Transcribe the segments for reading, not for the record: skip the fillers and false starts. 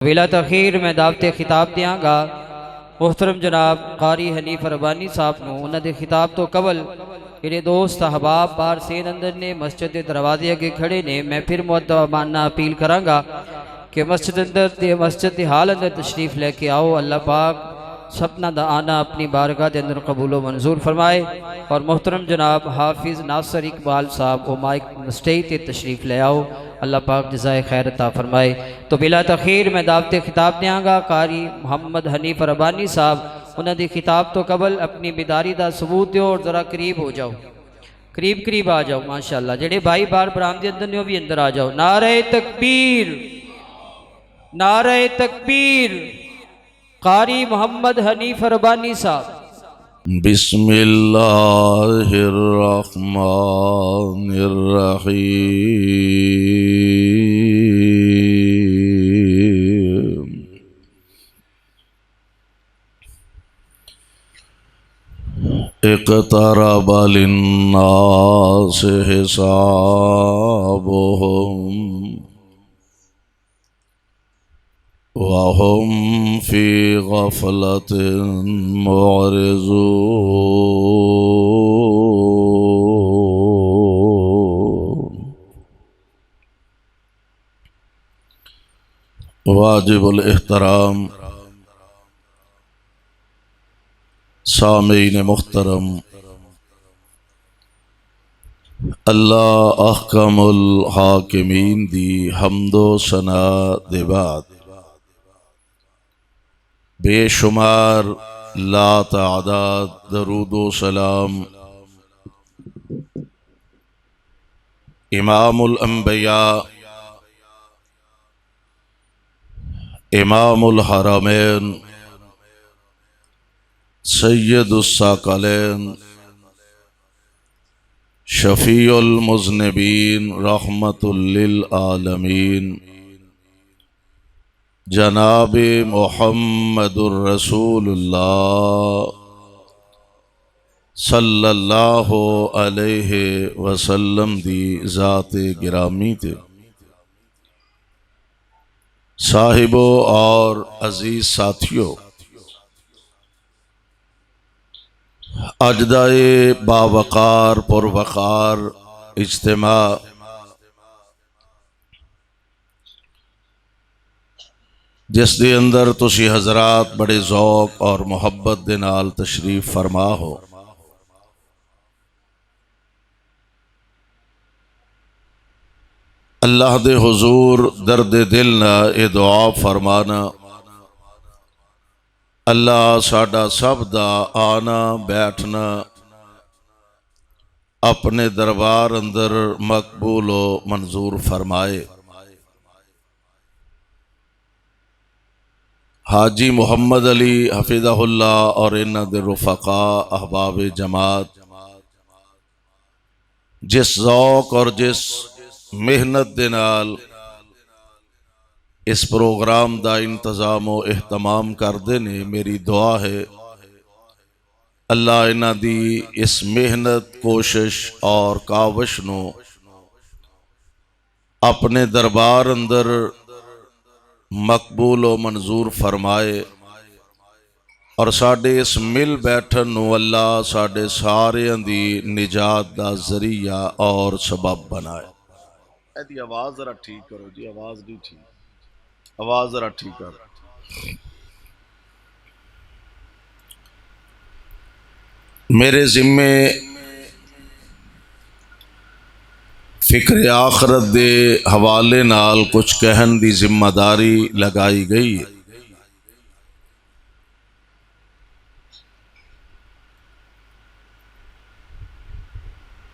بلا تاخیر میں دعوت خطاب دیاں گا محترم جناب قاری حنیف ربانی صاحب نو انہاں دے خطاب تو قبل میرے دوست احباب بار سین اندر نے مسجد دے دروازے اگے کھڑے نے میں پھر مؤدبانہ اپیل کراں گا کہ مسجد دے حال اندر تشریف لے کے آؤ۔ اللہ پاک سبنا دا آنا اپنی بارگاہ دے اندر قبول و منظور فرمائے، اور محترم جناب حافظ ناصر اقبال صاحب وہ مائک سٹیج تے تشریف لے آؤ۔ اللہ پاک جزائے خیر عطا فرمائے۔ تو بلا تاخیر میں دعوت خطاب دیاں گا قاری محمد حنیف ربانی صاحب، انہاں دی خطاب تو قبل اپنی بیداری دا ثبوت دیو اور ذرا قریب ہو جاؤ، قریب آ جاؤ ماشاءاللہ۔ جڑے بھائی بار برآمدے اندر نے وہ بھی اندر آ جاؤ۔ نعرہ تکبیر، نعرہ تکبیر، قاری محمد حنیف ربانی صاحب۔ بسم اللہ الرحمن الرحیم۔ اقترب للناس حسابهم وهم في غفلة معرضون۔ واجب الاحترام سامعین محترم، اللہ احکم الحاکمین دی حمد و ثنا دے بعد بے شمار لا تعداد درود و سلام امام الانبیاء امام الحرمین سید الثقلین شفیع المذنبین رحمت للعالمین جناب محمد الرسول اللہ صلی اللہ علیہ وسلم دی ذات گرامی تے صاحبوں اور عزیز ساتھیوں، اجدائے باوقار پروقار اجتماع جس دے اندر تسی حضرات بڑے ذوق اور محبت دے نال تشریف فرما ہو، اللہ دے حضور درد دل نہ اے دعا فرمانا، اللہ ساڈا سب دا آنا بیٹھنا اپنے دربار اندر مقبول و منظور فرمائے۔ حاجی محمد علی حفظہ اللہ اور انہ دے رفقاء احباب جماعت جس ذوق اور جس محنت دے نال اس پروگرام دا انتظام و اہتمام کردے نے، میری دعا ہے اللہ انہ دی اس محنت کوشش اور کاوش نو اپنے دربار اندر مقبول و منظور فرمائے، اور ساڈے اس مل بیٹھن نو اللہ ساڈے سارے دی نجات دا ذریعہ اور سبب بنائے۔ ایدی آواز ذرا ٹھیک کرو جی، آواز نہیں ٹھیک، آواز ذرا ٹھیک کرو۔ میرے ذمے فکر آخرت دے حوالے نال کچھ کہن دی ذمہ داری لگائی گئی ہے۔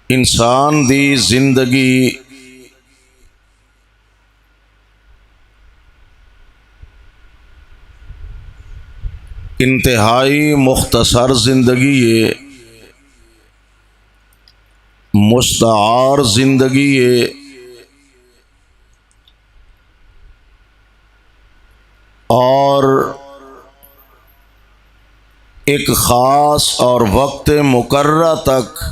انسان دی زندگی انتہائی مختصر زندگی ہے، مستعار زندگی ہے، اور ایک خاص اور وقت مقررہ تک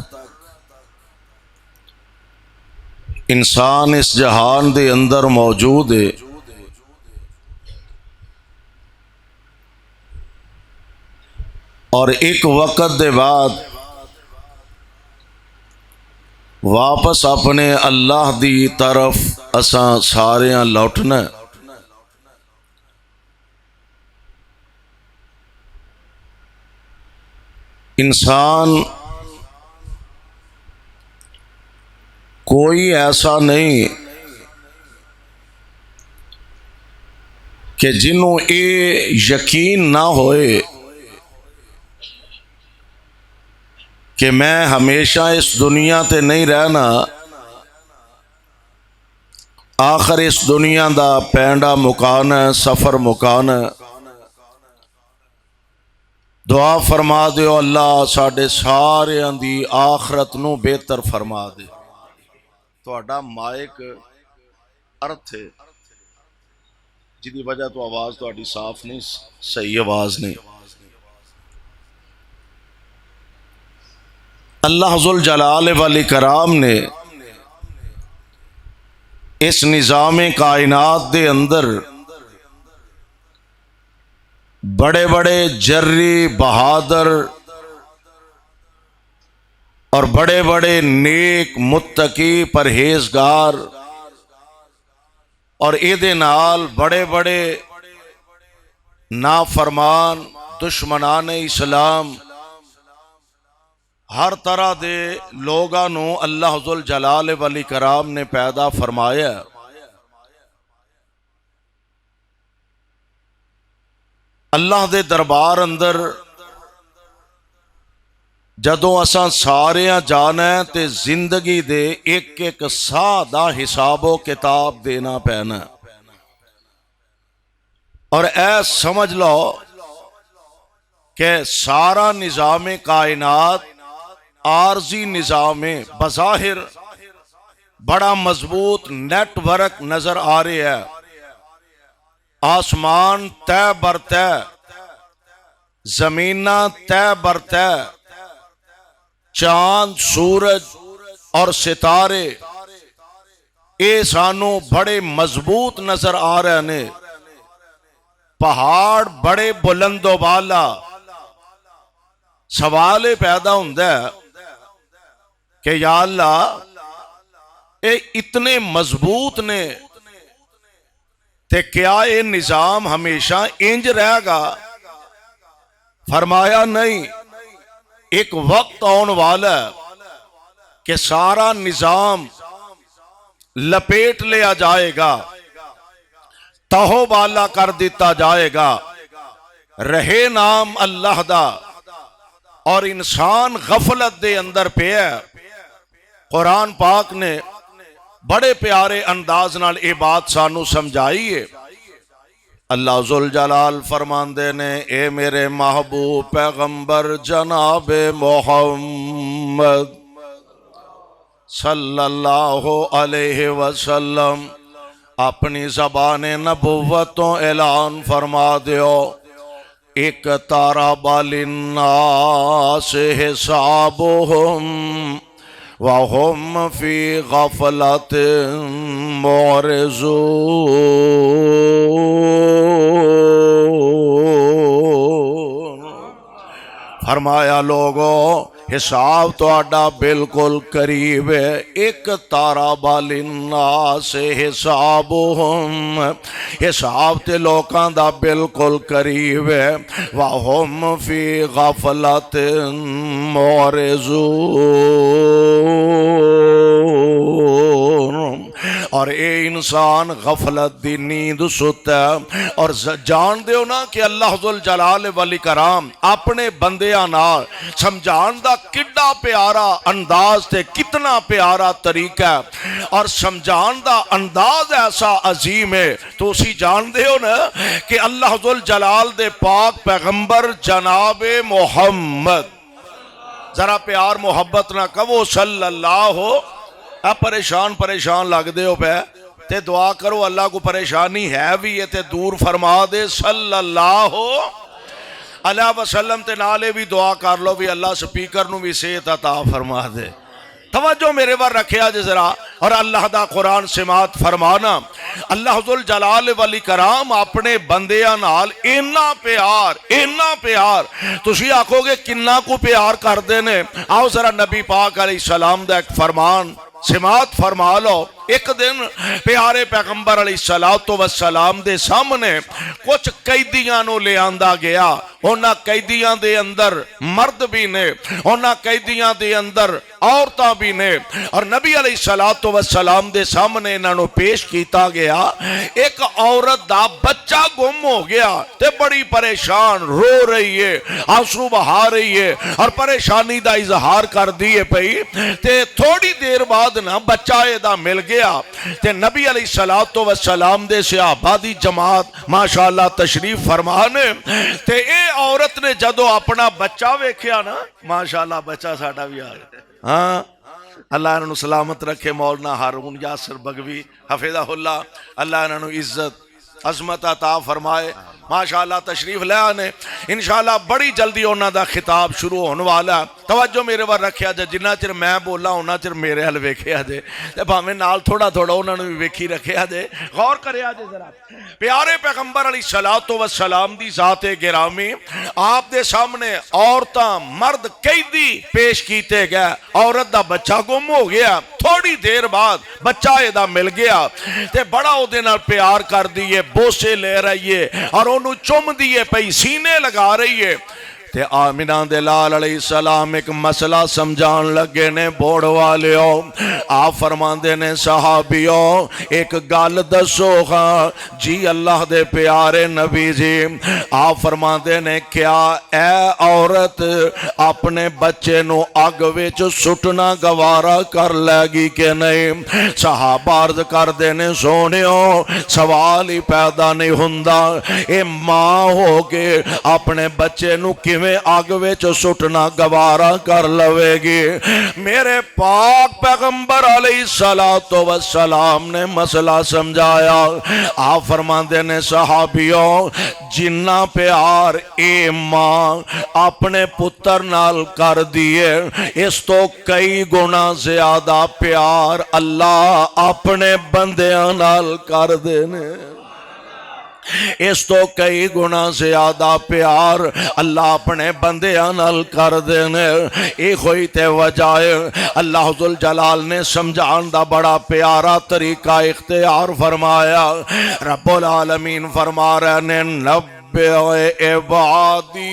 انسان اس جہان دے اندر موجود ہے، اور ایک وقت دے بعد واپس اپنے اللہ دی طرف اساں ساریاں لوٹنا ہے۔ انسان کوئی ایسا نہیں کہ جنوں یہ یقین نہ ہوئے کہ میں ہمیشہ اس دنیا تے نہیں رہنا، آخر اس دنیا دا پینڈا مکانا ہے، سفر مکانا ہے۔ دعا فرما دیو اللہ ساڈے ساریاں دی آخرت نو بہتر فرما دے۔ تہاڈا مائک ارتھ ہے جدی وجہ تو آواز تہاڈی صاف نہیں، صحیح آواز نہیں۔ اللہ ذوالجلال والاکرام نے اس نظام کائنات دے اندر بڑے بڑے جری بہادر اور بڑے بڑے نیک متقی پرہیزگار اور ایدے نال بڑے بڑے نافرمان دشمنان اسلام ہر طرح دے لوگاں نو اللہ ذوالجلال والاکرام نے پیدا فرمایا۔ اللہ دے دربار اندر جدوں اساں ساریاں جانا ہے تے زندگی دے ایک ایک ساہ دا حساب و کتاب دینا پینا، اور اے سمجھ لو کہ سارا نظام کائنات عارضی نظام بظاہر بڑا مضبوط نیٹ ورک نظر آ رہا ہے، آسمان طے بر طے، زمیناں طے بر طے، چاند سورج اور ستارے اے سانو بڑے مضبوط نظر آ رہے ہیں، پہاڑ بڑے بلند و بالا۔ سوال پیدا ہوتا ہے کہ یا اللہ اے اتنے مضبوط نے تے کیا یہ نظام ہمیشہ انج رہے گا؟ فرمایا نہیں، ایک وقت آن والا ہے کہ سارا نظام لپیٹ لیا جائے گا، تہو بالا کر دیتا جائے گا، رہے نام اللہ دا، اور انسان غفلت دے اندر پہ ہے۔ قرآن پاک نے بڑے پیارے انداز نال اے بات سانو سمجھائی ہے۔ اللہ ذوالجلال فرماندے نے اے میرے محبوب پیغمبر جناب محمد صلی اللہ علیہ وسلم اپنی زبان نبوتوں اعلان فرما دیو، ایک تارب للناس حسابهم وهم فی غفلت معرضون۔ فرمایا لوگوں حساب تو آڈا بالکل قریب ہے، ایک تارب للناس حسابهم، حساب تے لوکاں دا بالکل قریب ہے، وَهُمْ فِي غَفْلَةٍ مُعْرِضُونَ، اور اے انسان غفلت دی نیند ستا ہے۔ اور جان دیو نا کہ اللہ ذوالجلال والاکرام اپنے بندیاں نال سمجھان دا کڈا پیارا انداز تے کتنا پیارا طریقہ ہے، اور سمجھان دا انداز ایسا عظیم ہے۔ تو اسی جان دیو نا کہ اللہ ذوالجلال دے پاک پیغمبر جناب محمد، ذرا پیار محبت نہ کہو صلی اللہ ہو، اب پریشان لگ دے ہو پہ تے دعا کرو اللہ کو پریشانی ہے بھی یہ تے دور فرما دے صلی اللہ علیہ وسلم تے نالے بھی دعا کر لو بھی اللہ سپیکر نو بھی صحت عطا فرما دے۔ توجہ میرے ور رکھیا جے ذرا اور اللہ دا قرآن سماعت فرمانا اللہ ذو الجلال والاکرام اپنے بندیاں نال اینا پیار تسی آکھو گے کنا کو پیار کر دینے آؤ ذرا نبی پاک علیہ السلام دا ایک فرمان سماعت فرما لو ایک دن پیارے پیغمبر علیہ السلام دے سامنے کچھ قیدیاں نو لے آندہ گیا انہاں قیدیاں دے اندر مرد بھی نے انہاں قیدیاں دے اندر عورتاں بھی نے اور نبی علیہ السلام دے سامنے انہاں نو پیش کیتا گیا ایک عورت دا بچہ گم ہو گیا تے بڑی پریشان رو رہی ہے آنسو بہا رہی ہے اور پریشانی دا اظہار کر دیے پئی تے تھوڑی دیر بعد نا بچہ دا مل گیا تے نبی علیہ السلام دے صحابہ دی جماعت ماشاءاللہ تشریف فرمانے تے اے عورت نے جدو اپنا بچہ ویکھیا نا ماشاءاللہ بچہ ساڈا بھی آ گیا ہاں اللہ انہوں سلامت رکھے مولانا ہارون یاسر بگوی حفظہ اللہ انہوں عزت عظمت عطا فرمائے ماشاءاللہ تشریف لے آنے انشاءاللہ بڑی جلدی انہوں دا خطاب شروع ہونے والا توجہ میرے ور رکھیا جائے جنہ چر میں بولا ہونا چر میرے حل ویکھیا جائے تے بھاویں نال تھوڑا انہوں نے بھی ویکھی رکھیا جائے غور کریا جائے ذرا پیارے پیغمبر علیہ السلام دی ذات گرامی آپ دے سامنے عورتاں مرد قیدی پیش کیتے گئے عورت دا بچہ گم ہو گیا تھوڑی دیر بعد بچہ دا مل گیا تے بڑا او دے نال پیار کر دیئے بوسے لے رہی ہے اور انہوں چم دیئے پئی سینے لگا رہی ہے تے آمینہ دے لال علیہ السلام ایک مسئلہ سمجھان لگے نے بوڑ والے ہو آپ فرماندے نے صحابیوں ایک گال دسو خاں جی اللہ دے پیارے نبی جی آپ فرماندے نے کیا اے عورت اپنے بچے نو اگ وچ سٹنا گوارا کر لے گی کہ نہیں صحابہ عرض کر دینے سونیوں سوال ہی پیدا نہیں ہوندا اے ماں ہو کے اپنے بچے نو کی میں آگ وچ سٹنا گوارا کر لوے گی میرے پاک پیغمبر علیہ السلام نے مسئلہ سمجھایا آپ فرماندے نے صحابیوں جنہ پیار اے ماں اپنے پتر نال کر دیے اس تو کئی گنا زیادہ پیار اللہ اپنے بندیاں نال کر دینے اس تو کئی گنا زیادہ پیار اللہ اپنے بندیاں نال کر دینے ایک ہوئی تے وجہ اللہ ذوالجلال نے سمجھان دا بڑا پیارا طریقہ اختیار فرمایا رب العالمین فرما رہے نے نبّئ عبادی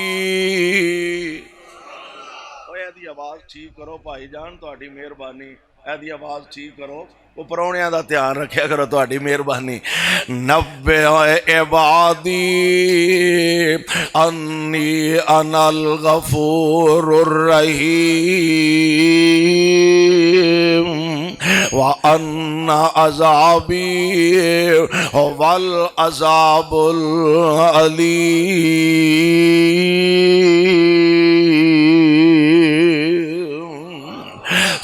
ایدی آواز ٹھیک کرو بھائی جان تہاڈی مہربانی ایدی آواز ٹھیک کرو وہ پرونیاں دا دھیان رکھیا کرو تہاڈی مہربانی نبّئ عبادی انی انا الغفور الرحیم وان عذابی هو العذاب العلیم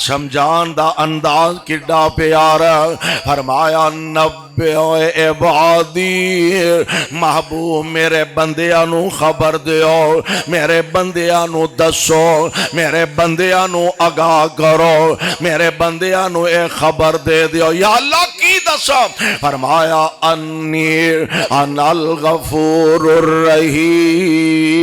سمجھان دا انداز کڈا پیارا فرمایا نبّئ عبادی محبوب میرے بندیاں نو خبر دیو میرے بندیاں نو دسو میرے بندیاں نو آگاہ کرو میرے بندیاں نو ایک خبر دے دیو یا اللہ کی دسو فرمایا انی انا الغفور الرحیم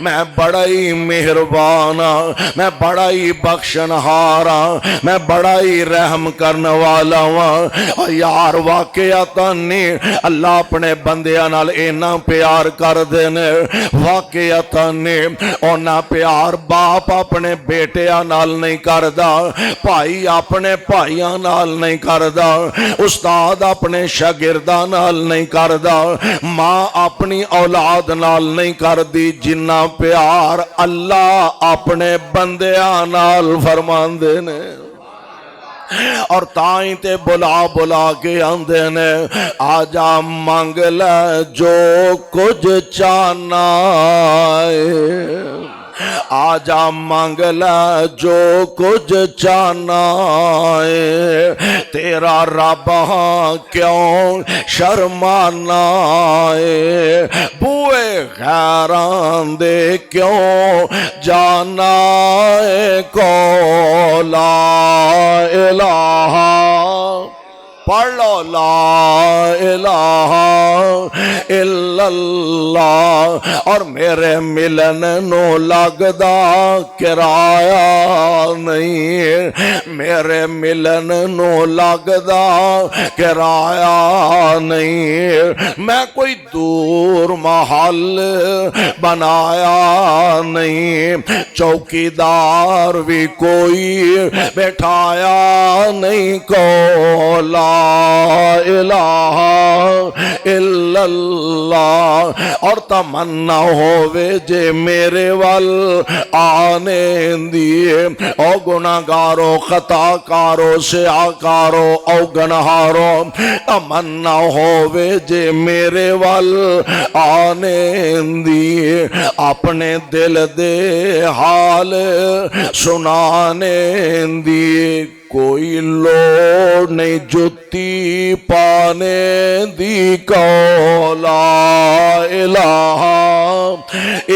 میں بڑا ہی مہربانا میں بڑا ہی بخشنہارا میں بڑا ہی رحم کرنے والا ہوں یار واقعیتا نہیں اللہ اپنے بندیاں نال اینا پیار کر دینے واقعیتا نہیں اونا پیار باپ اپنے بیٹیاں نال نہیں کردہ بھائی اپنے بھائیاں نال نہیں کردہ استاد اپنے شاگرداں نال نہیں کردہ ماں اپنی اولاد نال نہیں کردی جنہ پیار اللہ اپنے بندیاں نال فرمان دینے اور تائیں تے بلا کے آندے نے آجا مانگ لے جو کچھ چاہنا ہے آجا مانگ لے جو کچھ چاہنا ہے، تیرا رب ہاں کیوں شرمانا ہے، بوئے غیران دے کیوں جانا ہے، کو لا الہ پڑھ لو لا الہ الا اللہ، اور میرے ملن نو لگدا کرایہ نہیں، میرے ملن نو لگدا کرایہ نہیں، میں کوئی دور محل بنایا نہیں، چوکیدار بھی کوئی بیٹھایا نہیں، کو لا الہ الا اللہ، اور تمنا ہووے جے میرے وال آنے دیے، او گناہگارو خطا کارو سیاکارو او گنہارو، تمنا ہووے جے میرے وال آنے دیے، اپنے دل دے حال سنانے دیے، کوئی لوڑ نہیں جتی پانے دی، کو لا الہ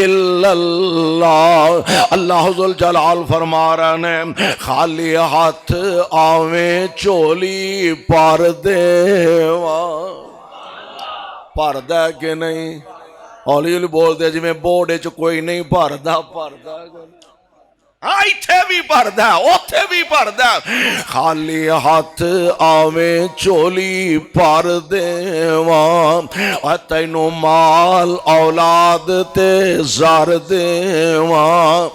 الا اللہ۔ اللہ ذوالجلال فرما رہے ہیں خالی ہاتھ آویں چولی پر دیواں، پر دے کہ نہیں؟ ہولی ہولی بول دے جی میں بورڈے چ کوئی نہیں پردہ پردہ ایتھے بھی پردہ اوتھے بھی پردہ، خالی ہاتھ آویں چولی پر دیواں، تینوں مال اولاد تے زر دیواں،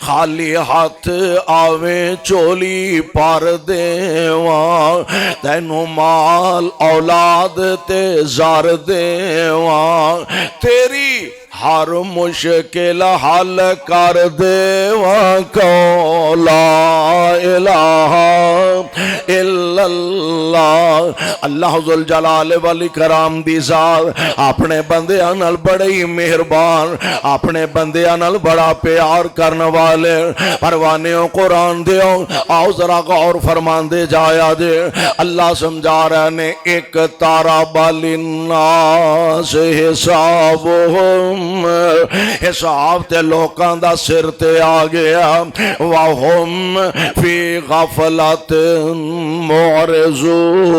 خالی ہاتھ آویں چولی پر دیواں، تینوں مال اولاد تے زر دیواں، تیری ہر مشکل حل کر دیواں، کو لا الہ الا اللہ۔ اللہ ذوالجلال والاکرام دی ذات اپنے بندیاں نال بڑے ہی مہربان، اپنے بندیاں نال بڑا پیار کرنے والے، پروانیوں قرآن دیو آؤ ذرا غور فرمان دے جایا دے، اللہ سمجھا رہے نے ایک تارا بالناس حسابہم، حساب تے لوکاں دا سر تے آ گیا، وَهُمْ فِي غَفْلَةٍ مُعْرِضُونَ۔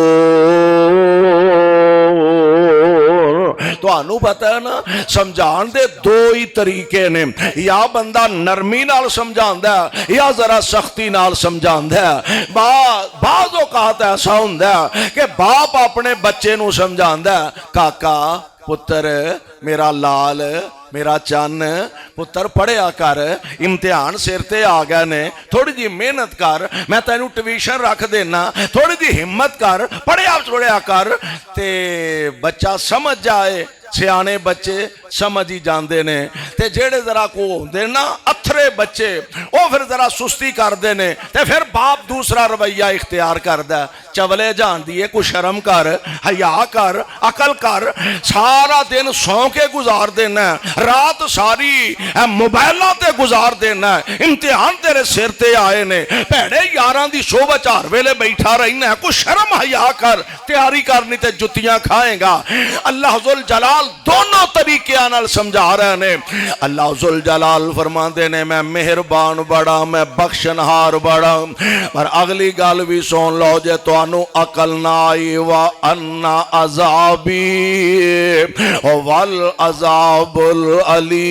تو انو پتہ ہے نا سمجھان دے دو ہی طریقے نے، یا بندہ نرمی نال سمجھان دے یا ذرا سختی نال سمجھان دے۔ بعض اوقات ایسا ہوں دے کہ باپ اپنے بچے نو سمجھان دے، کاکا پتر میرا لال میرا چن پتر پڑھیا کر، امتحان سر تے آ گئے نے، تھوڑی جی محنت کر، میں تینوں ٹیویشن رکھ دینا، تھوڑی جی ہمت کر، پڑھیا کر تے بچہ سمجھ جائے۔ سیانے بچے سمجھ ہی جاندے نے، تے جیڑے ذرا کو ہوندے نا اتھرے بچے او پھر ذرا سستی کر دے نے، تے پھر باپ دوسرا رویہ اختیار کر دے، چولے جان دیئے کو شرم کر، حیا کر، عقل کر، سارا دن سو کے گزار دینا، رات ساری موبائلوں تے گزار دینا، امتحان تیرے سر تے آئے نے، پیڑے یاران دی شو بچار ویلے بیٹھا رہنا، کو شرم حیا کر، تیاری کرنی تے جتیاں کھائیں گا۔ اللہ ذوالجلال دونوں طریقے آنال سمجھا رہے نے۔ اللہ ذوالجلال فرما دینے میں مہربان بڑا، میں بخشنہار بڑا، پر اگلی گال بھی سون لو جے تو انو عقل نہ آئی، وَأَنَّ عَذَابِي وَالْعَذَابُ الْعَلِيمُ،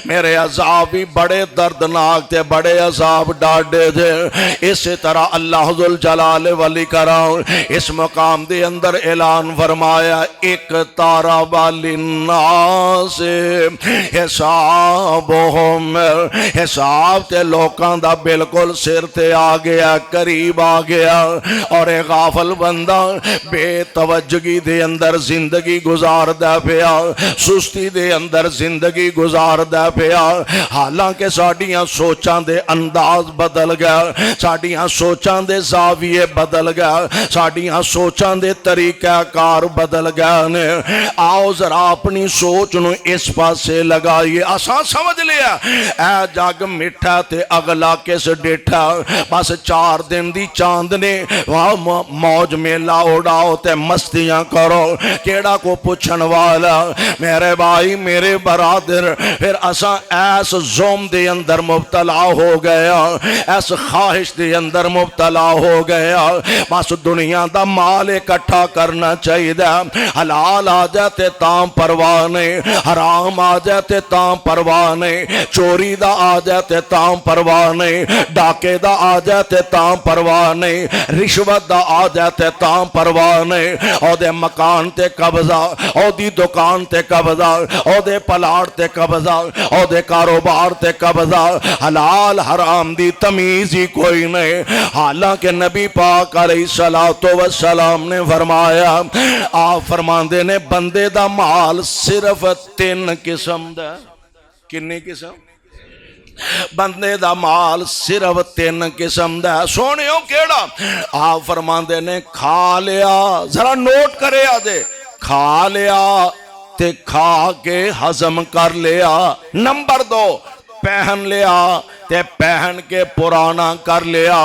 میرے عذاب بھی بڑے دردناک تھے، بڑے عذاب ڈاڑے تھے۔ اسی طرح اللہ ذوالجلال والاکرام اس مقام دے اندر اعلان فرمایا، ایک تارا بالناس حسابہم حساب تے لوکاں دا بالکل سر تے آ گیا قریب آ گیا اور ایک غافل بندہ بے توجگی دے اندر زندگی گزار دا پیا سستی دے اندر زندگی گزار دا پیا حالانکہ ساڑیاں سوچاں دے انداز بدل گیا ساڑیاں سوچاں دے زاویے بدل گیا ساڑیاں سوچاں دے طریقہ کار بدل گیا نے آؤ ذرا اپنی سوچ نو اس پاسے لگائیے آسان سمجھ لیا اے جگ مٹھا تے اگلا کس ڈیٹھا بس 4 دن دی چاند نے موج میلہ اڑاؤ تے مستیاں کرو کیڑا کو پوچھن والا میرے بھائی میرے برادر پھر اساں ایس زوم دے اندر مبتلا ہو گیا ایس خواہش دے اندر مبتلا ہو گیا بس دنیا دا مال اکٹھا کرنا چاہیے حلال آ جاتے تام پرواہ نہیں حرام آ جاتے تام پرواہ نہیں چوری دا آ جاتے تام پرواہ نہیں ڈاکے دا آ جاتے تام پرواہ نہیں رشوت دا آ جاتے تام پرواہ نہیں او دے مکان تے قبضہ او دی دکان تے قبضہ او دے پلاٹ تے قبضہ او دے کاروبار تے قبضہ حلال حرام دی تمیز ہی کوئی نہیں حالانکہ نبی پاک علیہ السلام نے فرمایا آپ فرماندے نے بندے دا مال صرف 3 قسم دا کنی قسم بندے دا مال صرف 3 قسم دا سونیوں کیڑا آپ فرماندے نے کھا لیا ذرا نوٹ کرے آجے کھا لیا تے کھا کے ہضم کر لیا نمبر 2 پہن لیا تے پہن کے پرانا کر لیا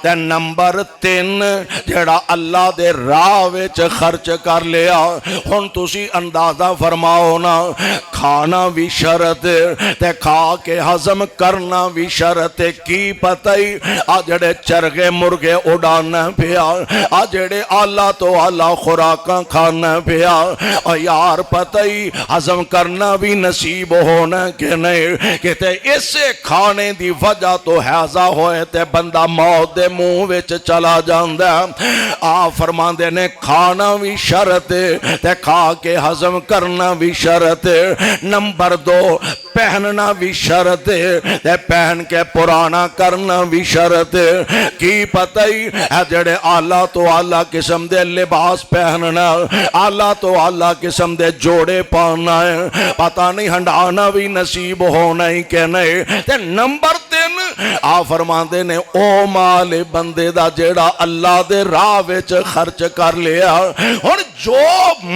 تے نمبر 3 جڑا اللہ دے راہ وچ خرچ کر لیا ہن تسی اندازہ فرماؤ نا کھانا بھی شرط تے کھا کے ہضم کرنا بھی شرط کی پتہ ہی آ جڑے چرغے مرغے اڑانا پیا آ جڑے آلہ تو آلہ خوراکاں کھانا پیا یار پتہ ہی ہضم کرنا بھی نصیب ہونا کہ نہیں کہ اسے کھانے دی وجہ تو حیضہ ہوئے تے بندہ موت دے منہ وچ چلا جاندہ آپ فرماندے نے کھانا بھی شرط تے کھا کے ہضم کرنا بھی شرط نمبر 2 پہننا بھی شرط تے پہن کے پرانا کرنا بھی شرط کی پتہ ہی ہے جڑے آلہ تو آلہ قسم دے لباس پہننا آلہ تو آلہ قسم دے جوڑے پانا ہے پتہ نہیں ہنڈانا بھی نصیب ہونا ہی کہ نہیں تے نمبر 3 آپ فرماندے نے او مال بندے دا جیڑا اللہ دے راہ وچ خرچ کر لیا اور جو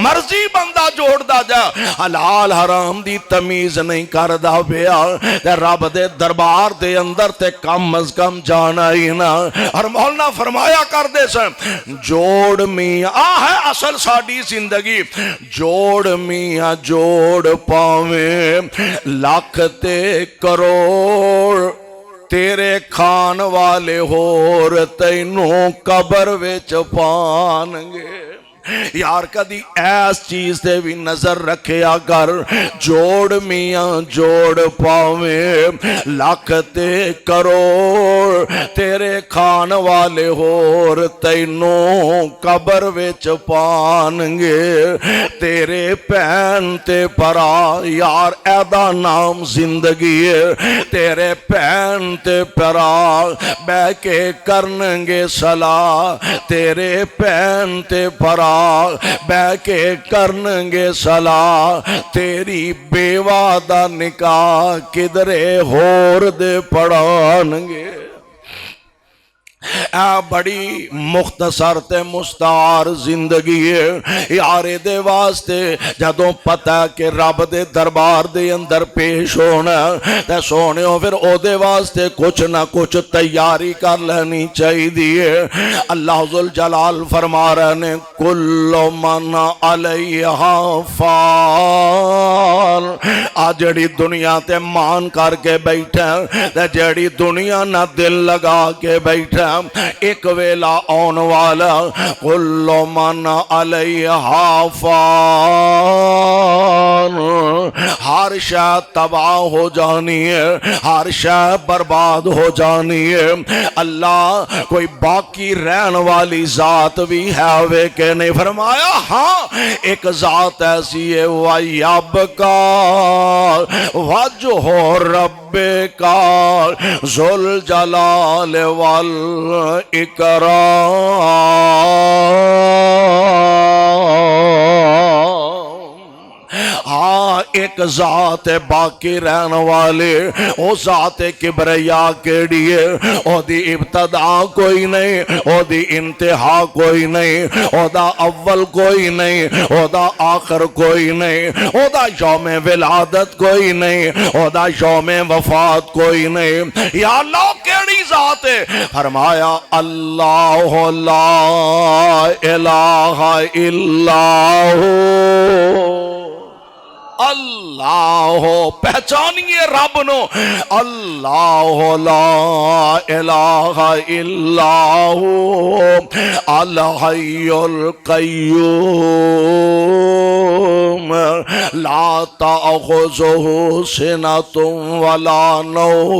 مرضی بندہ جوڑ دا جا حلال حرام دی تمیز نہیں کر دا پیا تے رب دے دربار دے اندر تے کم از کم جانا ہی نا اور مولانا فرمایا کر دے سن جوڑ میاں ہے اصل ساڑی زندگی جوڑ میاں جوڑ پاویں لاکھ تے کروڑ تیرے کھان والے ہور تینوں قبر وچ پانگے یار کدی ایس چیز دے بھی نظر رکھے اگر جوڑ میاں جوڑ پاویں لاکھ تے کروڑ تیرے کھان والے ہور تینوں قبر وچ پانگے تیرے پین تے پرا یار ایدا نام زندگی ہے تیرے پین تے پرا بے کے کرنگے صلاح تیرے پین تے پرا بے کے کرنگے صلاح تیری بیوہ دا نکاح کدرے ہور دے پڑھانگے بڑی مختصر تے مستعار زندگی ہے یارے دے واسطے جدوں پتہ کہ رب دے دربار دے اندر پیش ہونا تے سونے ہو پھر او دے واسطے کچھ نہ کچھ تیاری کر لینی چاہی دیئے اللہ ذوالجلال فرما رہے نے کل من علیہا فان جڑی دنیا تے مان کر کے بیٹھا تے جڑی دنیا نہ دل لگا کے بیٹھا ایک ویلا آن والا کل من علیہا فان، ہر شے تباہ ہو جانی ہے، ہر شے برباد ہو جانی ہے۔ اللہ کوئی باقی رہن والی ذات بھی ہے وے کہ نہیں؟ فرمایا ہاں ایک ذات ایسی ہے، وَيَبْقَى وَجْهُ رَبِّكَ ذُو الْجَلَالِ وَالْإِكْرَامِ۔ ہاں ایک ذات باقی رہن والے، او ذات کبریا کیڑی ہے، او دی ابتدا کوئی نہیں، او دی انتہا کوئی نہیں، او دا اول کوئی نہیں، او دا آخر کوئی نہیں، او دا یوم ولادت کوئی نہیں، او دا یوم وفات کوئی نہیں۔ یا اللہ کیڑی ذات ہے؟ فرمایا اللہ لا الہ الا ہو۔ اللہ پہچانیے رب نو، اللہ لا الہ الا ہو الحی القیوم لا تأخذہ سنۃ ولا نوم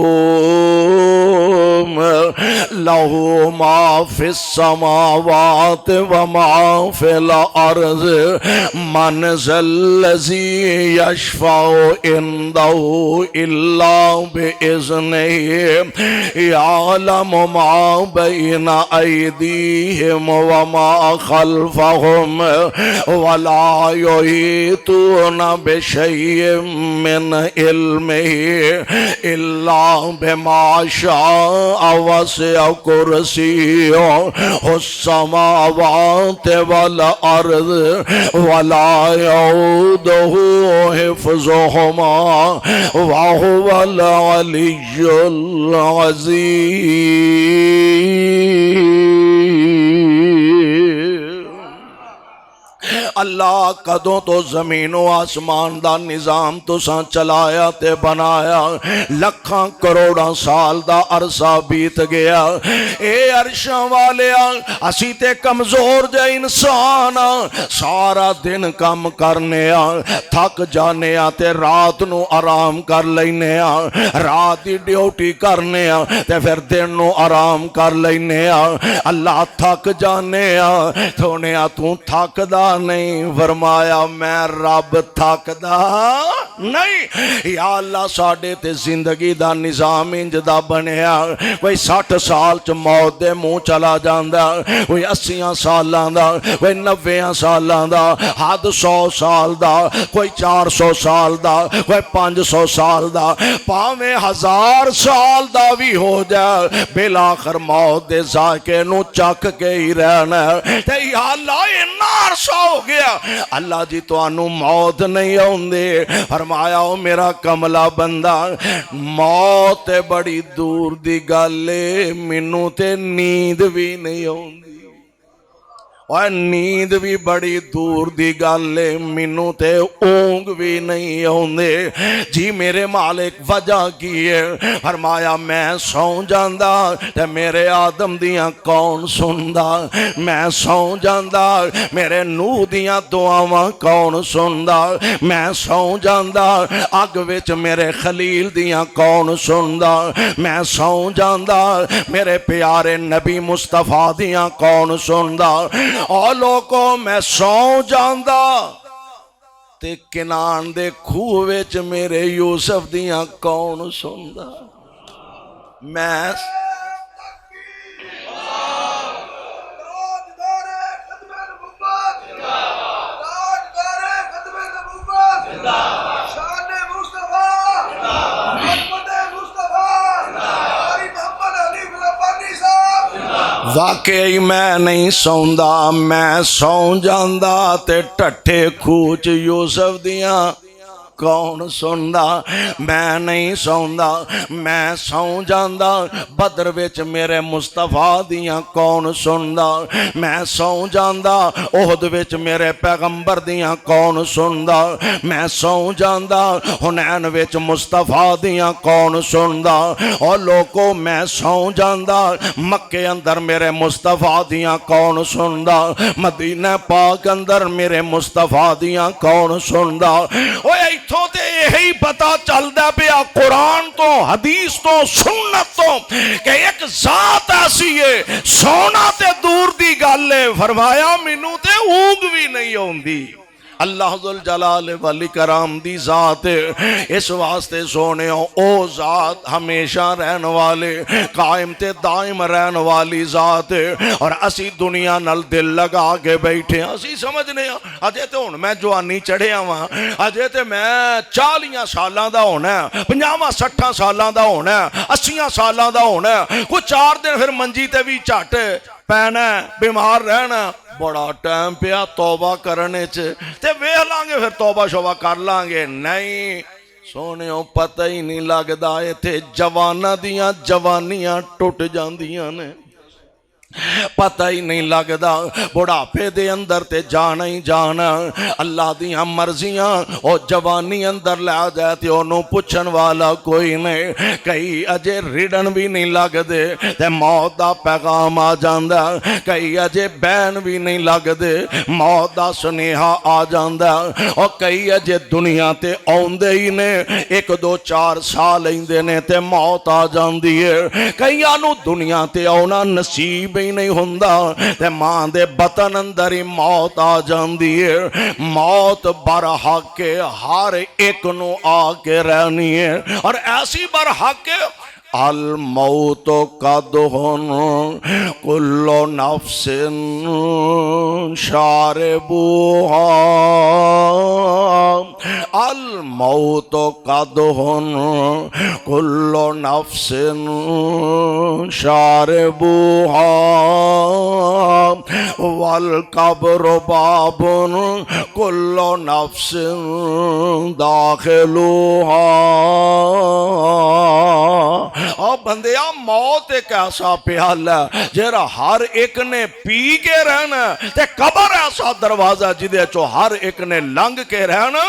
لہ ما فی السماوات وما فی الارض من ذا الذی یشفع عنده الا باذنہ یعلم ما بین ایدیہم وما خلفہم ولا یحیطون بشیء من علمہ الا بما شاء وسع کرسیہ السماوات والارض ولا یعودہ حفظهما وهو العلی العظیم۔ اللہ کدوں تو زمین و آسمان دا نظام تساں چلایا تے بنایا، لکھاں کروڑاں سال دا عرصہ بیت گیا۔ اے عرشاں والیا اسی تے کمزور جے انسان، سارا دن کم کرنے تھک جانے تے رات نو آرام کر لینے، رات دی ڈیوٹی کرنے تے پھر دن نو آرام کر لینے۔ اللہ تھک جانے تھونے تو تھکدا نہیں، فرمایا میں رب تھکدا نہیں۔ یا اللہ ساڈے تے زندگی دا نظام انج دا بنیا، کوئی 60 سال چ موت دے منہ چلا جاندا، کوئی 80 سالاں دا، کوئی 90 سالاں دا، حد 100 سال دا، کوئی 400 سال دا، کوئی 500 سال دا، پاویں 1000 سال دا بھی ہو جائے، بالآخر موت دے ذائقے نو چک کے ہی رہنا ہے۔ تے یا اللہ اتنا عرصہ ہو گیا، اللہ جی تو انو موت نہیں ہوندے۔ فرمایا او میرا کملا بندہ، موت بڑی دور دی گلے، مینوں تے نیند بھی نہیں ہوندی، اور نیند بھی بڑی دور دی گل ہے، مینوں تے اونگ بھی نہیں ہوندے۔ جی میرے مالک وجہ کی ہے؟ فرمایا میں سو جاندا تے میرے آدم دیاں کون سندا، میں سو جاندا میرے نوح دیاں دعاواں کون سندا، میں سو جاندا اگ وچ میرے خلیل دیاں کون سندا، میں سو جاندا میرے پیارے نبی مصطفیٰ دیاں کون سندا۔ اور لوگوں میں سو جاندا تے کنان دے کھوہ وچ میرے یوسف دیاں کون سندا۔ میں واقعی میں نہیں سوندا، میں سو جاندا تے ٹھٹھے کھوچ یوسف دیاں کون سندا میں نہیں سوندا میں سو جاندا بدر وچ میرے مصطفیٰ دیاں کون سندا میں سو جاندا احد وچ میرے پیغمبر دیاں کون سندا میں سو جاندا حنین وچ مصطفیٰ دیاں کون سندا او لوکو میں سو جاندا مکے اندر میرے مصطفیٰ دیاں کون سندا مدینہ پاک اندر میرے مصطفیٰ دیاں کون سندا اوے ایتھوں تے یہی پتا چلدا پیا قرآن تو حدیث تو سنت تو کہ ایک ذات ایسی ہے سونا تے دور دی گل ہے فرمایا مینوں تے اونگ بھی نہیں ہوندی اللہ ذوالجلال والاکرام دی ذات اس واسطے سونے او ذات ہمیشہ رہن والے قائم تے دائم رہن والی ذات اور اسی دنیا نل دل لگا کے بیٹھے اسی سمجھنے اجے تے ہن میں جوانی چڑھیا ہاں اجے تے میں 40 سالاں دا ہونا 50-60 سالاں دا ہونا 80 سالاں دا ہونا کوئی 4 دن پھر منجی تے بھی جھٹ پینا بیمار رہنا بڑا ٹائم پیا توبہ کرنے تے ویکھ لانگے پھر توبہ شوبہ کر لانگے نہیں سونے پتہ ہی نہیں لگدا ایتھے جواناں دیاں جوانیاں ٹوٹ جاندیاں نے پتہ ہی نہیں لگدا بڑھاپے دے اندر تے جانا ہی جانا اللہ دیاں مرضیاں او جوانی اندر لے جائے تے انہوں پوچھن والا کوئی نہیں کئی اجے ریڑن بھی نہیں لگ دے تے موت دا پیغام آ جاندا کئی اجے بین بھی نہیں لگ دے موت دا سنیہا آ جاندا اور کئی اجے دنیا تے اوندے ہی نے 1-2-4 سال ایندے نے تے موت آ جاندی ہے کئی آنو دنیا تے اونا نصیب نہیں ہوندا تے ماں دے بطن اندر ہی موت آ جاندی ہے موت برحق کے ہر ایک نو آ کے رہنی ہے اور ایسی برحق کے الموت قدہن کل نفس شاربوہا الموت قدہن کل نفس شاربوہا والقبر باب کل نفس داخلوہا اور بندیا موت ایک ایسا پیالہ جیرا ہر ایک نے پی کے رہنا تے قبر ایسا دروازہ جدے چو ہر ایک نے لنگ کے رہنا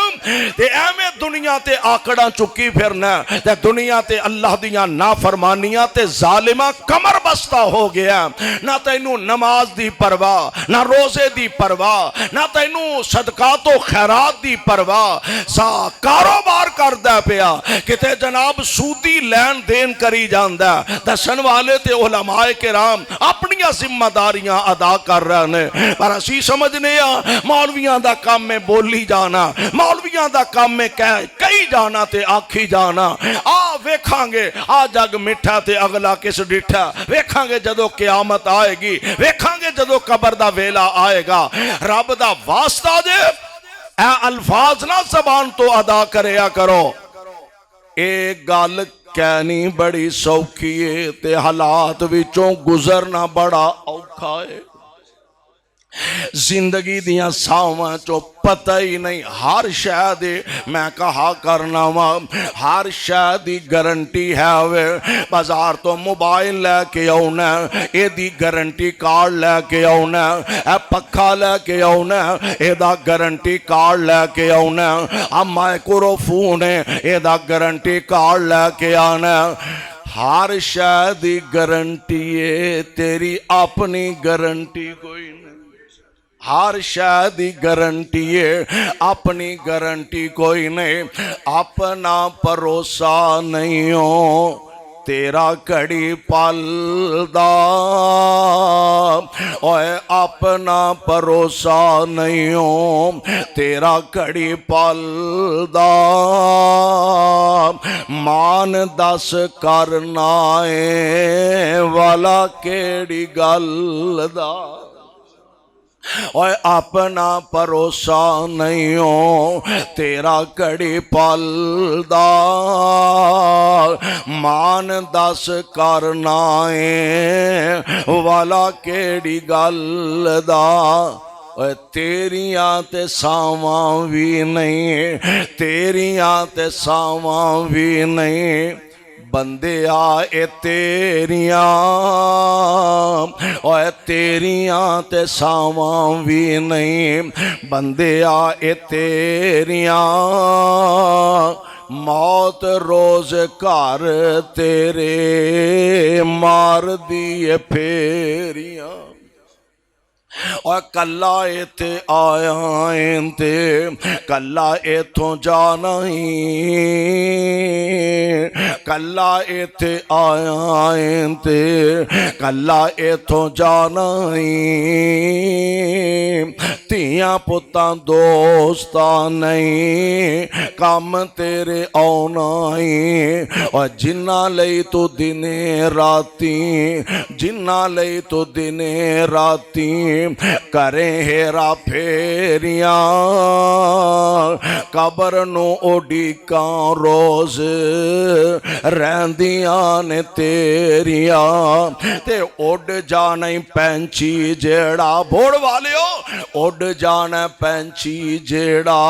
تے ایمیں دنیا تے آکڑا چکی پھرنا تے دنیا تے اللہ دیاں نافرمانیاں تے ظالمہ کمر بستہ ہو گیا نہ تینوں نماز دی پرواہ نہ روزے دی پرواہ نہ تینوں صدقات و خیرات دی پرواہ سا کاروبار کر دے پیا کتے جناب سودی لین دین کری جاندہ دسن والے تے علماء کرام اپنی ذمہ داریاں ادا کر رہے ہیں پر اسی سمجھنے مولویاں دا کام میں بولی جانا مولویاں دا کام میں کئی جانا تے آکھی جانا ویکھاں گے جگ مٹھا تے اگلا کس ڈٹھا ویکھاں گے جدو قیامت آئے گی ویکھاں گے جدو قبر دا ویلا آئے گا رب دا واسطہ دے اے الفاظ نہ زبان تو ادا کریا کرو ایک گل کہنی بڑی سوکھی ہے تے حالات وچوں گزرنا بڑا اوکھا ہے زندگی دیاں ساواں چو پتہ ہی نہیں ہر شاید میں کہا کرنا ہر شاید گارنٹی ہے ہوئے بازار تو موبائل لے کے آؤنا اے دی گارنٹی کارڈ لے کے آؤنا اے پکھا لے کے آؤنا اے دا گارنٹی کارڈ لے کے آؤنا مائکروفون اے دا گارنٹی کارڈ لے کے آنا ہر شاید گارنٹی ہے تیری اپنی گارنٹی کوئی نہیں ہر شاید گارنٹی ہے اپنی گارنٹی کوئی نہیں اپنا بھروسہ نہیں ہو تیرا کڑی پل دا اوے اپنا بھروسہ نہیں ہو تیرا کڑی پل دا مان دس کرنا ہے والا کیڑی گل دا اوے اپنا بھروسہ نہیں ہو تیرا کڑی پل دا مان دس کرنا ہے والا کیڑی گل دا اوے تیریاں تے ساواں بھی نہیں، تیریاں تے ساواں بھی نہیں، بندیا اے تیریاں، اوے تیریاں تے ساواں بھی نہیں، بندیا اے تیریاں، موت روز گھر تیرے مار دیے پھیریاں، اور کلا ایتھے آیا تے کلا ایتھوں جانا ہی، کلا ایتھے آیا تے کلا ایتھوں جانا ہی، تیاں پتاں دوستاں نہیں کام تیرے آنا ہی، اور جنہ لئی تو دنے راتی، جنہ لئی تو دنے راتی کریں ہیرا پھیریاں، قبر نو اڈیکاں روز رہندیاں نے تیریاں، تے اڈ جانا پینچی جیڑا، بوڑ والیو اڈ جانا پینچی جیڑا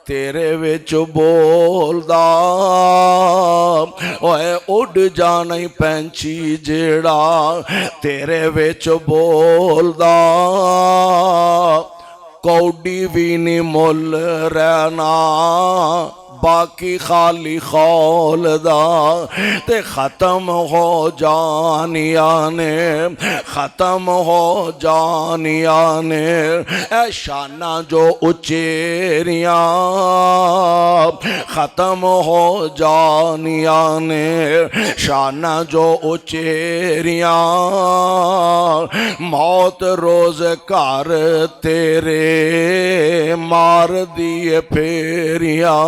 تیرے وچ بولدا، اوے اڈ جانا پینچی جیڑا تیرے وچ بولدا، کوڈی بھی نہیں مل رہنا باقی خالی خول دا، تے ختم ہو جانیاں نے، ختم ہو جانیاں نے اے شانہ جو اچیریاں، ختم ہو جانیاں نے شانہ جو اچیریاں، موت روز گھر تیرے مار دیے پھیریاں،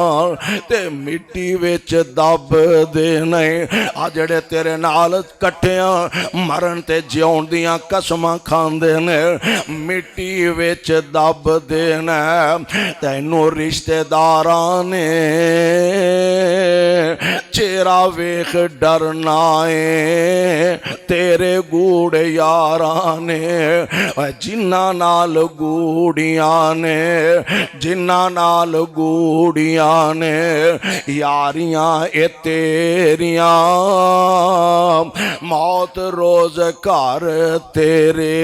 تے مٹی وچ دب دینے آ جڑے تیرے نال کٹیاں مرن تے جیون دیاں قسماں کھاندے نے، مٹی وچ دب دینا تینوں رشتے داراں نے چہرہ ویکھ ڈرنا ہے تیرے گوڑے یاراں نے، جنہ نال گوڑیاں نے، جنہ نال گوڑیاں نے یاریاں اے تیریاں، موت روز گھر تیرے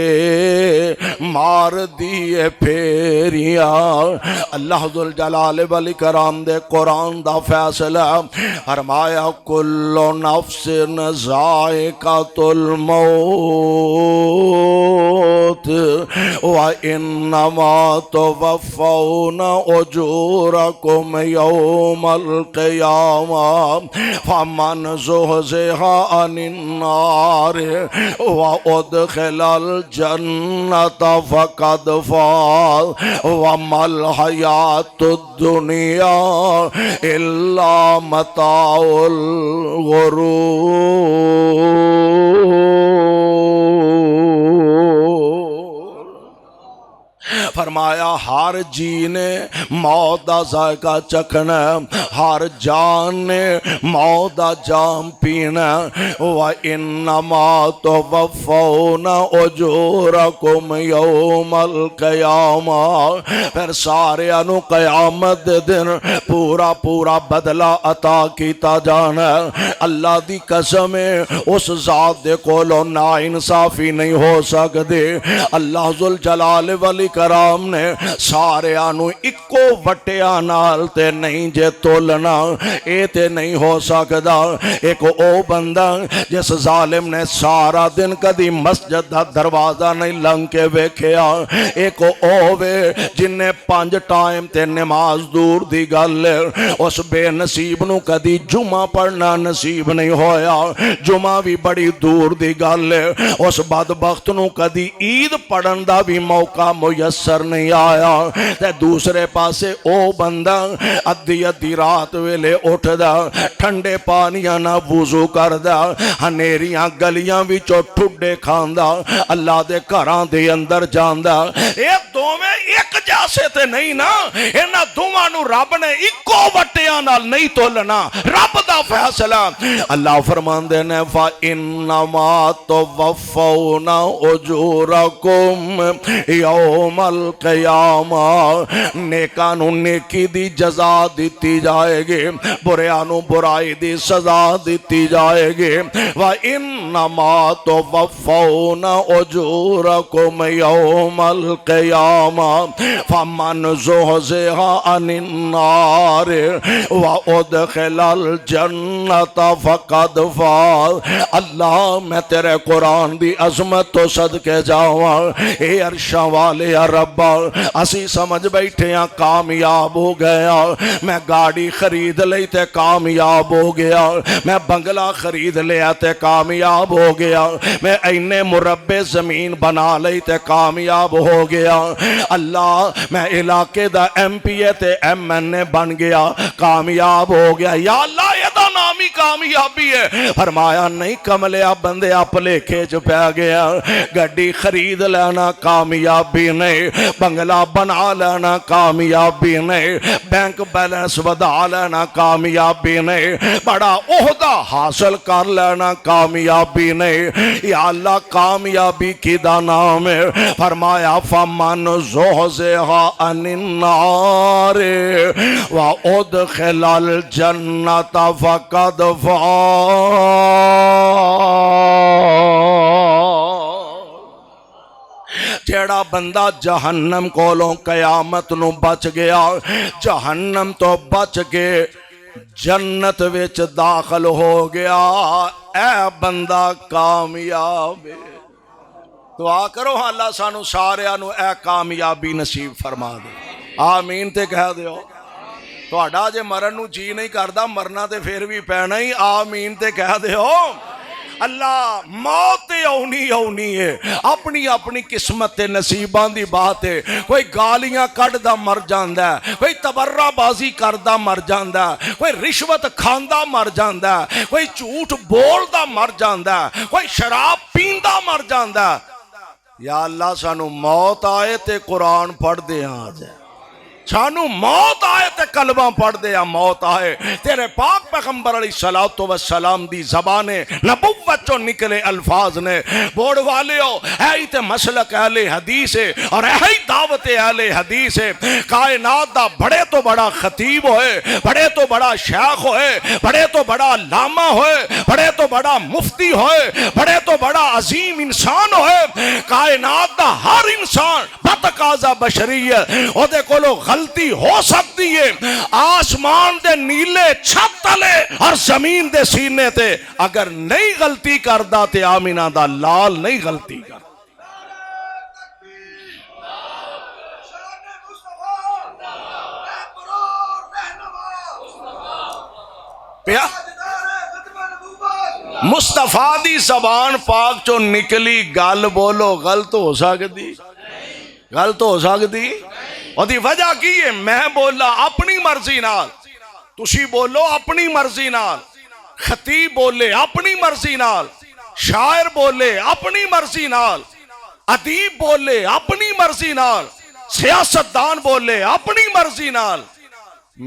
مار دیے پھیریاں۔ اللہ ذوالجلال والاکرام دے قرآن دا فیصلہ فرمایا کل نفس ذائقۃ الموت وانما توفون اجورکم یوم القیامہ فمن زحزح عن النار وادخل الجنۃ فقد فاز وما الحیاۃ الدنیا الا متاع الغرور۔ فرمایا ہر جی نے موت دا ذائقہ چکھنا، ہر جان نے موت دا جام پینا، وَإِنَّمَا تُوَفَّوْنَ أُجُورَكُمْ يَوْمَ الْقِيَامَةِ، پھر سارے انو قیامت دن پورا پورا بدلہ عطا کیتا جانا۔ اللہ دی قسم ہے اس ذات دے کولو نا انصافی نہیں ہو سکدے۔ اللہ ذوالجلال والاکرام نے سارے آنو اکو وٹیا نال تے نہیں جے تولنا، اے تے نہیں ہو سکدا۔ ایک او بندہ جس ظالم نے سارا دن کدی مسجد دا دروازہ نہیں لنگ کے ویکھیا، ایک او وے جن نے 5 ٹائم تے نماز دور دی گل، اس بے نصیب نو کدی جمعہ پڑھنا نصیب نہیں ہویا، جمعہ بھی بڑی دور دی گل، اس بدبخت نو کدی عید پڑھن دا بھی موقع میسر نہیں آیا۔ تے دوسرے پاسے او بندہ ادھی ادھی رات ویلے اٹھ دا، ٹھنڈے پانیاں نہ وضو کر دا، ہنیریاں گلیاں وچوں ٹھڈے کھاندا، اللہ دے گھراں دے اندر جاندا، اے دوویں ایک جیسے تے نہیں نا انہاں دوواں نو رب نے اکو وٹیاں نال نہیں تولنا رب دا فیصلہ اللہ فرماندے نے فَإِنَّمَا تُوَفَّوْنَ أُجُورَكُمْ يَوْمَ الْقِيَامَةِ نیکاں نو نیکی دی جزا دیتی جائے گی بریاں نو برائی دی سزا دیتی جائے گی وَإِنَّمَا تُوَفَّوْنَ أُجُورَكُمْ يَوْمَ الْقِيَامَةِ فَمَنْ زُحْزِحَ عَنِ النَّارِ وَأُدْخِلَ الْجَنَّةَ فَقَدْ فَازَ اللہ میں تیرے قرآن دی عظمت تو صدقے جاواں اے عرشاں والے یا ربا اسی سمجھ بیٹھے ہیں کامیاب ہو گیا میں گاڑی خرید لئی تے کامیاب ہو گیا میں بنگلہ خرید لیا تے کامیاب ہو گیا میں اینے مربع زمین بنا لئی تے کامیاب ہو گیا اللہ میں علاقے دا ایم پی اے تے ایم این اے بن گیا کامیاب ہو گیا یا اللہ یہ دا نامی کامیابی ہے فرمایا نہیں کملیا بندے آپ لکھے جو پہ گیا گڈی خرید لینا کامیابی نہیں بنگلہ بنا لینا کامیابی نہیں بینک بیلنس ودا لینا کامیابی نہیں بڑا عہدہ حاصل کر لینا کامیابی نہیں یا اللہ کامیابی کی دا نام ہے فرمایا فَمَنْ زُحْزِحَ عَنِ النَّارِ وَأُدْخِلَ الْجَنَّةَ فَقَدْ جیڑا بندہ جہنم کولوں قیامت نو بچ گیا جہنم تو بچ کے جنت وچ داخل ہو گیا اے بندہ کامیاب دعا کرو اللہ سانو سارے نو اے کامیابی نصیب فرما دے آمین تے کہہ دیو تہاڈا جے مرن نو جی نہیں کردا مرنا تے پھر بھی پینا ہی آمین تے کہہ دیو اللہ موت اونی ہے اپنی اپنی قسمت نصیبان دی بات ہے کوئی گالیاں کٹ دا مر جاندا ہے کوئی تبرہ بازی کردا مر جاندا ہے کوئی رشوت کھاندا مر جاندا ہے کوئی جھوٹ بولدا مر جاندا ہے کوئی شراب پیندا مر جاندا ہے یا اللہ سانو موت آئے تے قرآن پڑھ دے آ جائے سانو موت آئے تے کلمہ پڑھ دے یا موت آئے تیرے پاک پیغمبر علیہ السلام دی زبان نبوت چو نکلے الفاظ نے بوڑ والے ہو ہے تے مسلک اہل حدیث ہے اور ہے دعوت اہل حدیث ہے کائنات دا بڑے تو بڑا خطیب ہوئے بڑے تو بڑا شیخ ہوئے بڑے تو بڑا علامہ ہوئے بڑے تو بڑا مفتی ہوئے بڑے تو بڑا عظیم انسان ہوئے کائنات دا ہر انسان بتقاضا بشریت او دے کولو غلطی ہو سکتی ہے آسمان دے نیلے چھت تلے اور زمین دے سینے تے اگر نہیں غلطی کردہ تے آمینہ دا لال نہیں غلطی کردہ مصطفیٰ دی زبان پاک چو نکلی گل بولو غلط ہو سکتی غلط ہو سکتی اور دی وجہ کی ہے میں بولا اپنی مرضی نال تسی بولو اپنی مرضی نال خطیب بولے اپنی مرضی نال شاعر بولے اپنی مرضی نال ادیب بولے اپنی مرضی نال سیاستدان بولے اپنی مرضی نال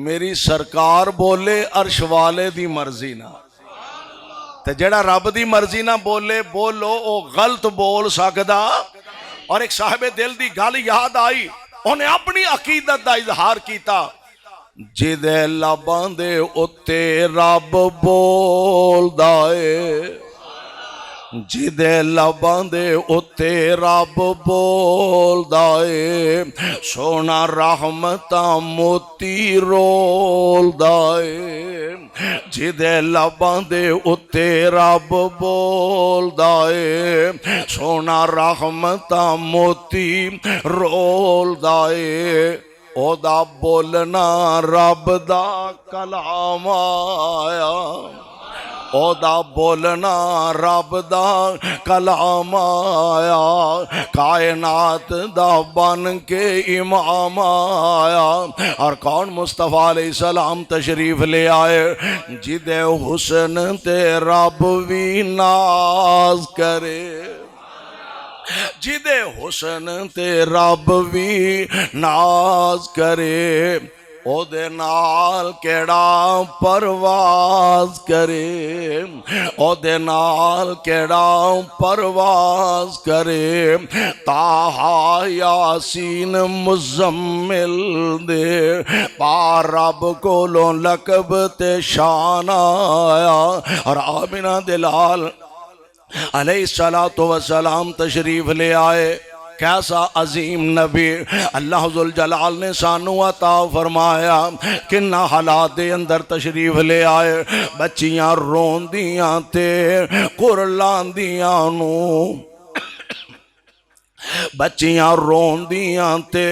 میری سرکار بولے عرش والے دی مرضی نال تے جڑا رب دی مرضی نہ بولے بولو او غلط بول سکدا اور ایک صاحب دل دی گل یاد آئی انہیں اپنی عقیدت دا اظہار کیتا جدے لباں دے اتے رب بول دائے جدے لباں دے اتے رب بول دائے سونا رحمتاں موتی رول دائے جدے لباں دے اتے رب بول دائے سونا رحمتاں موتی رول دائے او دا بولنا رب دا کلام آیا او دا بولنا رب دا کلام آیا کائنات دا بن کے امام آیا اور کون مصطفیٰ علیہ السلام تشریف لے آئے جدے حسن تے رب بھی ناز کرے جدے حسن تے رب بھی ناز کرے او دے نال کیڑا پرواز کرے او دے نال کیڑا پرواز کرے تاہا یاسین مزمل دے پار رب کولوں لقب تے شان آیا اور آمنہ دلال علیہ السلام تشریف لے آئے کیسا عظیم نبی اللہ ذوالجلال نے سانو عطا فرمایا کنہ حالات دے اندر تشریف لے آئے بچیاں روندیاں تے قرلاندیاں نو بچیاں روندیاں تے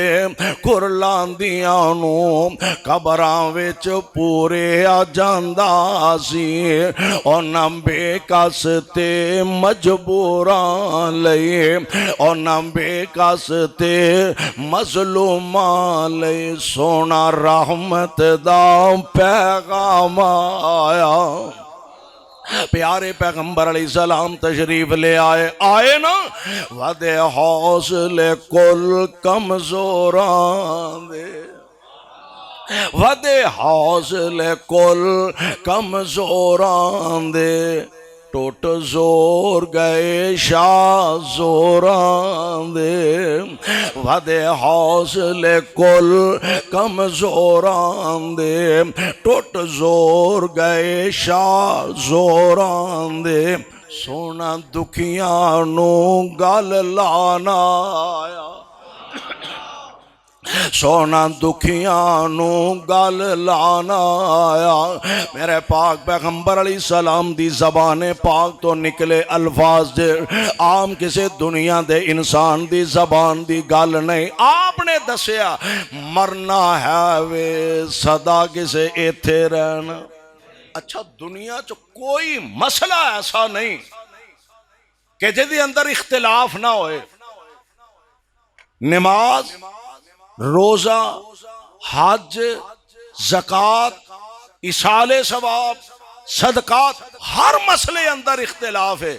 قرلاندیاں نو قبراں وچ پورے آ جاندا سی او نمبے کس تے مجبوراں لئے او نمبے کس تے مظلوماں لئے سونا رحمت دا پیغام آیا پیارے پیغمبر علیہ السلام تشریف لے آئے نا ودے حوصلے کل کمزوران دے ودے حوصلے کل کمزوران دے ٹوٹ زور گئے شاہ زوران دے ودے حوصلے کل کمزوران دے ٹوٹ زور گئے شاہ زوران دے سونا دکھیاں نو گل لانا آیا سونا دکھیاں نو گل لانا آیا میرے پاک پیغمبر علیہ السلام دی زبان پاک تو نکلے الفاظ دے عام کسے دنیا دے انسان دی زبان دی گل نہیں آپ نے دسیا مرنا ہے وے صدا کسے ایتھے رہنا اچھا دنیا چ کوئی مسئلہ ایسا نہیں کہ جدی اندر اختلاف نہ ہوئے نماز روزہ حج زکوٰۃ ایصال ثواب صدقات ہر مسئلے اندر اختلاف ہے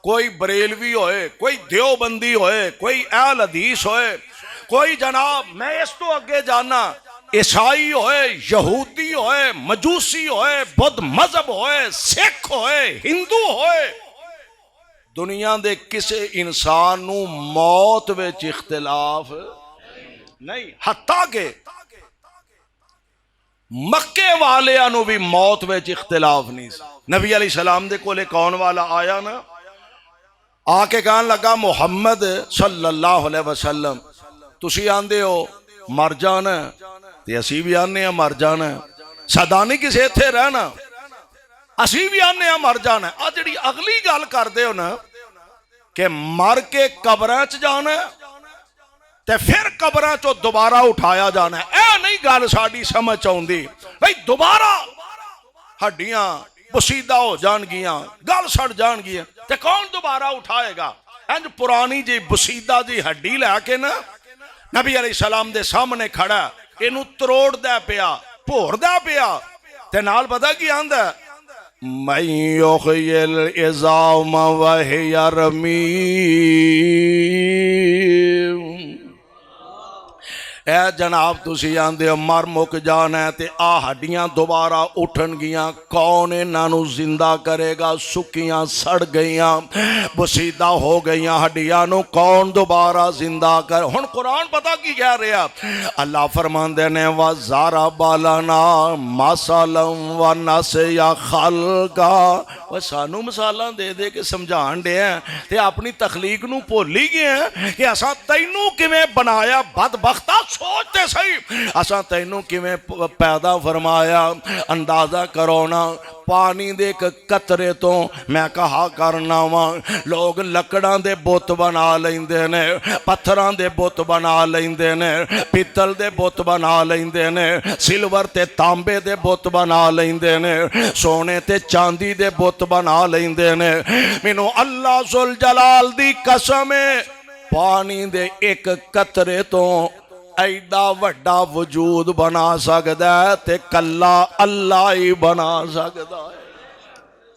کوئی بریلوی ہوئے کوئی دیوبندی ہوئے کوئی اہل حدیث ہوئے کوئی جناب میں اس تو اگے جانا عیسائی ہوئے یہودی ہوئے مجوسی ہوئے بدھ مذہب ہوئے سکھ ہوئے ہندو ہوئے دنیا دے کسے انسان نو موت وچ اختلاف نہیں حتیٰ کہ مکے والے انو بھی موت ویچ اختلاف نہیں نبی علیہ السلام دے کولے کون والا آیا نا آکے کہنے لگا محمد صلی اللہ علیہ وسلم تسی آندے ہو مر جانا تے اسی بھی آنے ہیں مر جانا صدانی کسے تھے رہنا اسی بھی آنے ہیں مر جانا آج جڑی اگلی گال کر دے ہو نا کہ مر کے قبریں چ جانا تے پھر قبراں چو دوبارہ اٹھایا جانا ہے اے نہیں گل ساڈی سمجھ آؤندی بھئی دوبارہ ہڈیاں بسیدہ ہو جان گیاں گل سڑ جان گیاں تے کون دوبارہ اٹھائے گا انج پرانی جی بسیدہ جی ہڈی لے کے نا نبی علیہ السلام دے سامنے کھڑا اینو تروڑ دے پیا پور دے پیا تے نال پتہ کی آندا من یحیی العظام وہی رمیم اے جناب تسی آندے مر مک جانا ہے تے آ ہڈیاں دوبارہ اٹھن گیاں کون انہاں نو زندہ کرے گا سکیاں سڑ گئیاں بسیدہ ہو گئیاں ہڈیاں نو کون دوبارہ زندہ کر ہن قرآن پتہ کی کہہ رہا اللہ فرماندے نے وَضَرَبَ لَنَا مَثَلًا وَنَسِيَ خَلْقًا وہ سانو مثالاں دے دے کے سمجھان دے ہیں تے اپنی تخلیق نو بھولی گئے ہیں کہ اساں تینوں کیویں بنایا بدبختہ سوچتے صحیح اساں تینوں کیویں پیدا فرمایا اندازہ کرونا پانی دے قطرے تو میں کہا کرنا وا لوگ لکڑاں دے بت بنا لیندے نے پتھراں دے بت بنا لیندے نے پیتل دے بت بنا لیندے نے سلور تے تانبے دے بت بنا لیندے نے سونے تے چاندی دے بت بنا لیندے نے مینوں اللہ ذوالجلال دی قسم پانی دے ایک قطرے تو ایڈا وڈا وجود بنا سکتا ہے تے کلا اللہ ہی بنا سکتا ہے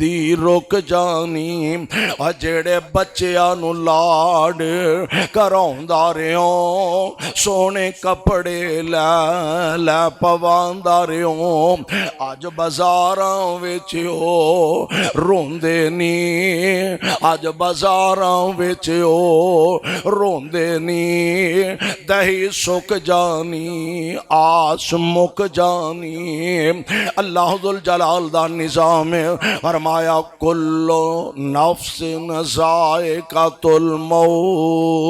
دی رک جانی جڑے بچیاں نو لاڈ کراوندا رہیوں سونے کپڑے لے لے پواندا رہیوں اج بازاراں وچ او روندے نی اج بازاراں وچ او روندے نی دہی سک جانی آس مک جانی اللہ ذوالجلال دا نظام فرمایا کل نفس ذائقۃ الموت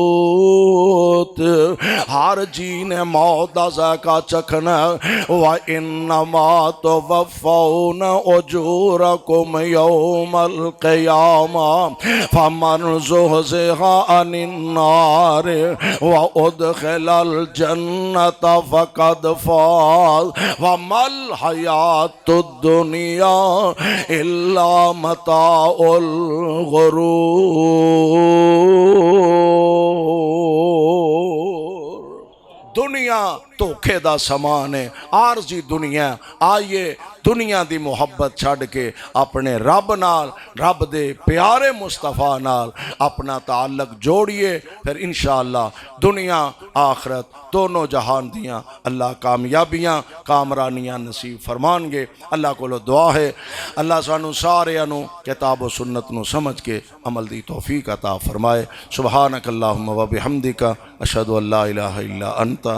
ہر جی نے موت دا ذائقہ چکھنا وَإِنَّمَا تُوَفَّوْنَ أُجُورَكُمْ يَوْمَ الْقِيَامَةِ فَمَنْ زُحْزِحَ عَنِ النَّارِ وَأُدْخِلَ الْجَنَّةَ فَقَدْ فَازَ وَمَا الْحَيَاةُ الدُّنْيَا إِلَّا مَتَاعُ الْغُرُورِ دنیا دھوکے دا سامان ہے عارضی دنیا آئیے دنیا دی محبت چھڑ کے اپنے رب نال رب دے پیارے مصطفیٰ نال اپنا تعلق جوڑیے پھر انشاءاللہ دنیا آخرت دونوں جہان دیاں اللہ کامیابیاں کامرانیاں نصیب فرمان گے اللہ کو دعا ہے اللہ سانو سارے انو کتاب و سنت نو سمجھ کے عمل دی توفیق عطا فرمائے سبحانک اللہم و بحمدک اشہدو ان لا الہ الا انت